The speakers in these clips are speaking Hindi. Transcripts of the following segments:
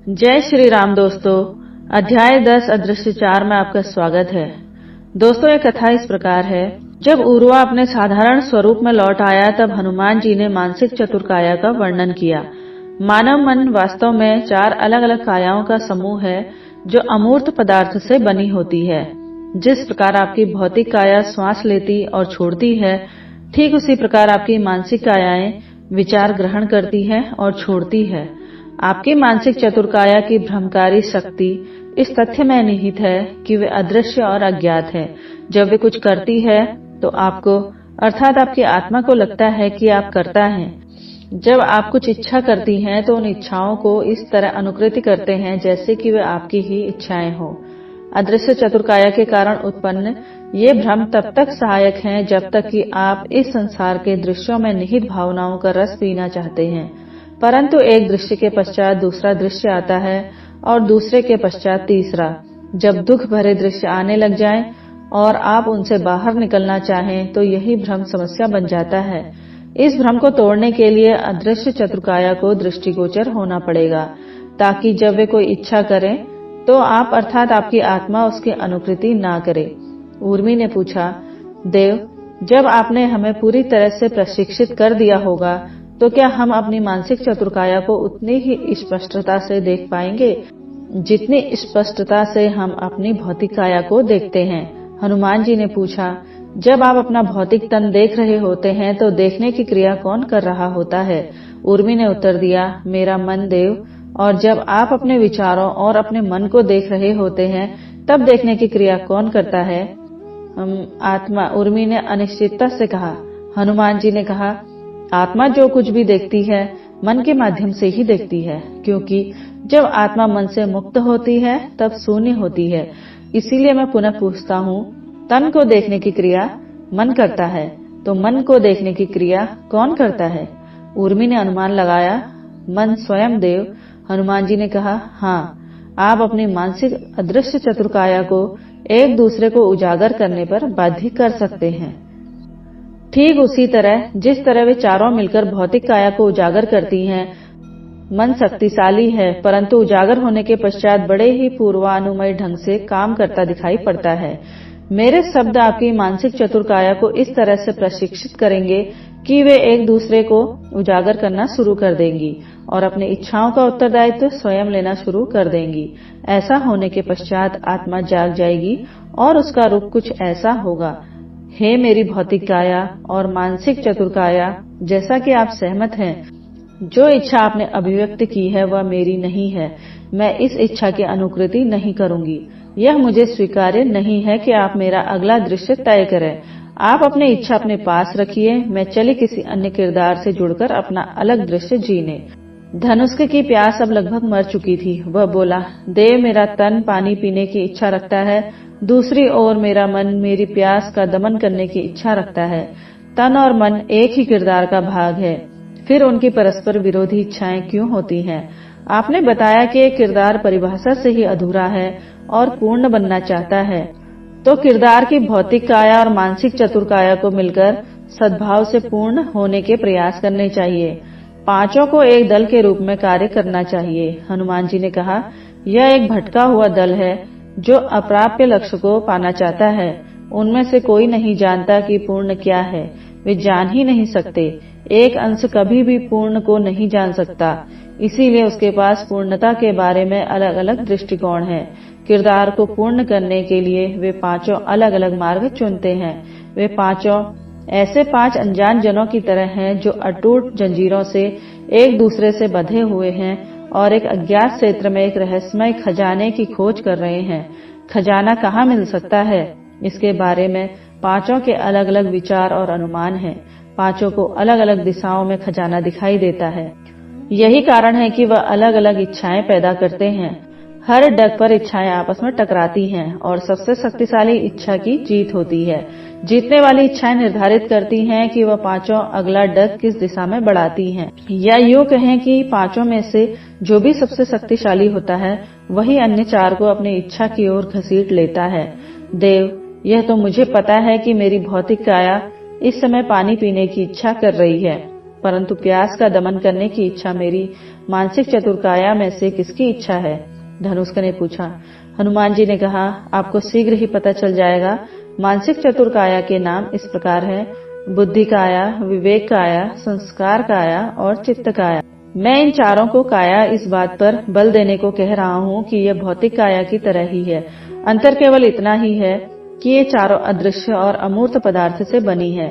जय श्री राम दोस्तों। अध्याय 10 अदृश्य 4 में आपका स्वागत है। दोस्तों, ये कथा इस प्रकार है। जब उर्वा अपने साधारण स्वरूप में लौट आया तब हनुमान जी ने मानसिक चतुर्काया का वर्णन किया। मानव मन वास्तव में 4 अलग अलग कायाओं का समूह है जो अमूर्त पदार्थ से बनी होती है। जिस प्रकार आपकी भौतिक काया श्वास लेती और छोड़ती है, ठीक उसी प्रकार आपकी मानसिक कायाएं विचार ग्रहण करती है और छोड़ती है। आपकी मानसिक चतुर्काया की भ्रमकारी शक्ति इस तथ्य में निहित है कि वे अदृश्य और अज्ञात है। जब वे कुछ करती है तो आपको अर्थात आपकी आत्मा को लगता है कि आप करता है। जब आप कुछ इच्छा करती हैं तो उन इच्छाओं को इस तरह अनुकृति करते हैं जैसे कि वे आपकी ही इच्छाएं हो। अदृश्य चतुर्काया के कारण उत्पन्न ये भ्रम तब तक सहायक हैं जब तक कि आप इस संसार के दृश्यों में निहित भावनाओं का रस पीना चाहते हैं। परंतु एक दृश्य के पश्चात दूसरा दृश्य आता है और दूसरे के पश्चात तीसरा। जब दुख भरे दृश्य आने लग जाएं और आप उनसे बाहर निकलना चाहें तो यही भ्रम समस्या बन जाता है। इस भ्रम को तोड़ने के लिए अदृश्य चतुर्काया को दृष्टिगोचर होना पड़ेगा, ताकि जब वे कोई इच्छा करें तो आप अर्थात आपकी आत्मा उसकी अनुकृति ना करे। उर्मी ने पूछा, देव, जब आपने हमें पूरी तरह से प्रशिक्षित कर दिया होगा तो क्या हम अपनी मानसिक चतुर्काया को उतनी ही स्पष्टता से देख पाएंगे जितनी स्पष्टता से हम अपनी भौतिक काया को देखते हैं? हनुमान जी ने पूछा, जब आप अपना भौतिक तन देख रहे होते हैं तो देखने की क्रिया कौन कर रहा होता है? उर्मी ने उत्तर दिया, मेरा मन देव। और जब आप अपने विचारों और अपने मन को देख रहे होते हैं तब देखने की क्रिया कौन करता है? आत्मा। उर्मी ने अनिश्चितता से कहा। हनुमान जी ने कहा, आत्मा जो कुछ भी देखती है मन के माध्यम से ही देखती है, क्योंकि जब आत्मा मन से मुक्त होती है तब शून्य होती है। इसीलिए मैं पुनः पूछता हूँ, तन को देखने की क्रिया मन करता है तो मन को देखने की क्रिया कौन करता है? उर्मी ने अनुमान लगाया, मन स्वयं देव। हनुमान जी ने कहा, हाँ, आप अपनी मानसिक अदृश्य चतुर्काया को एक दूसरे को उजागर करने पर बाध्य कर सकते हैं। ठीक उसी तरह जिस तरह वे चारों मिलकर भौतिक काया को उजागर करती हैं। मन शक्तिशाली है परंतु उजागर होने के पश्चात बड़े ही पूर्वानुमय ढंग से काम करता दिखाई पड़ता है। मेरे शब्द आपकी मानसिक चतुर्काया को इस तरह से प्रशिक्षित करेंगे कि वे एक दूसरे को उजागर करना शुरू कर देंगी और अपनी इच्छाओं का उत्तरदायित्व स्वयं लेना शुरू कर देंगी। ऐसा होने के पश्चात आत्मा जाग जाएगी और उसका रूप कुछ ऐसा होगा। हे मेरी भौतिक काया और मानसिक चतुर्काया, जैसा कि आप सहमत हैं, जो इच्छा आपने अभिव्यक्त की है वह मेरी नहीं है। मैं इस इच्छा की अनुकृति नहीं करूंगी। यह मुझे स्वीकार्य नहीं है कि आप मेरा अगला दृश्य तय करें। आप अपनी इच्छा अपने पास रखिए। मैं चली किसी अन्य किरदार से जुड़कर अपना अलग दृश्य जीने। धनुष की प्यास अब लगभग मर चुकी थी। वह बोला, देव, मेरा तन पानी पीने की इच्छा रखता है, दूसरी ओर मेरा मन मेरी प्यास का दमन करने की इच्छा रखता है। तन और मन एक ही किरदार का भाग है, फिर उनकी परस्पर विरोधी इच्छाएं क्यों होती हैं? आपने बताया कि एक किरदार परिभाषा से ही अधूरा है और पूर्ण बनना चाहता है, तो किरदार की भौतिक काया और मानसिक चतुर्काया को मिलकर सद्भाव से पूर्ण होने के प्रयास करने चाहिए। पांचों को एक दल के रूप में कार्य करना चाहिए। हनुमान जी ने कहा, यह एक भटका हुआ दल है जो अप्राप्य लक्ष्य को पाना चाहता है। उनमें से कोई नहीं जानता कि पूर्ण क्या है। वे जान ही नहीं सकते। एक अंश कभी भी पूर्ण को नहीं जान सकता, इसीलिए उसके पास पूर्णता के बारे में अलग अलग दृष्टिकोण है। किरदार को पूर्ण करने के लिए वे पांचों अलग अलग मार्ग चुनते हैं। वे पांचों ऐसे 5 अनजान जनों की तरह हैं जो अटूट जंजीरों से एक दूसरे से बंधे हुए हैं और एक अज्ञात क्षेत्र में एक रहस्यमय खजाने की खोज कर रहे हैं। खजाना कहाँ मिल सकता है, इसके बारे में पांचों के अलग अलग विचार और अनुमान हैं। पांचों को अलग अलग दिशाओं में खजाना दिखाई देता है। यही कारण है कि वह अलग अलग इच्छाएं पैदा करते हैं। हर डग पर इच्छाएं आपस में टकराती हैं और सबसे शक्तिशाली इच्छा की जीत होती है। जीतने वाली इच्छाएं निर्धारित करती हैं कि वह पांचों अगला डग किस दिशा में बढ़ाती हैं। या यूं कहें कि पांचों में से जो भी सबसे शक्तिशाली होता है वही अन्य 4 को अपनी इच्छा की ओर घसीट लेता है। देव, यह तो मुझे पता है कि मेरी भौतिक काया इस समय पानी पीने की इच्छा कर रही है, परंतु प्यास का दमन करने की इच्छा मेरी मानसिक चतुर्काया में से किसकी इच्छा है? धनुष्क ने पूछा। हनुमान जी ने कहा, आपको शीघ्र ही पता चल जाएगा। मानसिक चतुर्काया के नाम इस प्रकार हैं: बुद्धि काया, विवेक काया, संस्कार काया और चित्त काया। मैं इन चारों को काया इस बात पर बल देने को कह रहा हूँ कि यह भौतिक काया की तरह ही है। अंतर केवल इतना ही है कि ये चारों अदृश्य और अमूर्त पदार्थ से बनी है।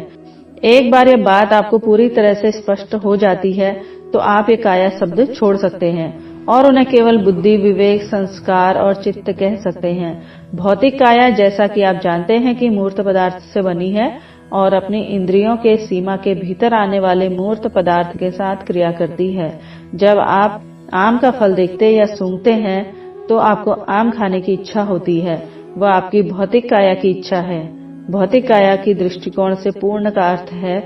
एक बार यह बात आपको पूरी तरह से स्पष्ट हो जाती है तो आप ये काया शब्द छोड़ सकते हैं और उन्हें केवल बुद्धि, विवेक, संस्कार और चित्त कह सकते हैं। भौतिक काया, जैसा कि आप जानते हैं कि मूर्त पदार्थ से बनी है और अपनी इंद्रियों के सीमा के भीतर आने वाले मूर्त पदार्थ के साथ क्रिया करती है। जब आप आम का फल देखते या सूंघते हैं तो आपको आम खाने की इच्छा होती है, वह आपकी भौतिक काया की इच्छा है। भौतिक काया की दृष्टिकोण से पूर्ण का अर्थ है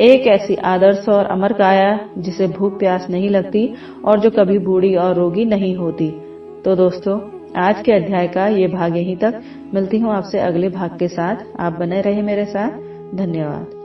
एक ऐसी आदर्श और अमर काया जिसे भूख प्यास नहीं लगती और जो कभी बूढ़ी और रोगी नहीं होती। तो दोस्तों, आज के अध्याय का ये भाग यहीं तक। मिलती हूँ आपसे अगले भाग के साथ। आप बने रहे मेरे साथ। धन्यवाद।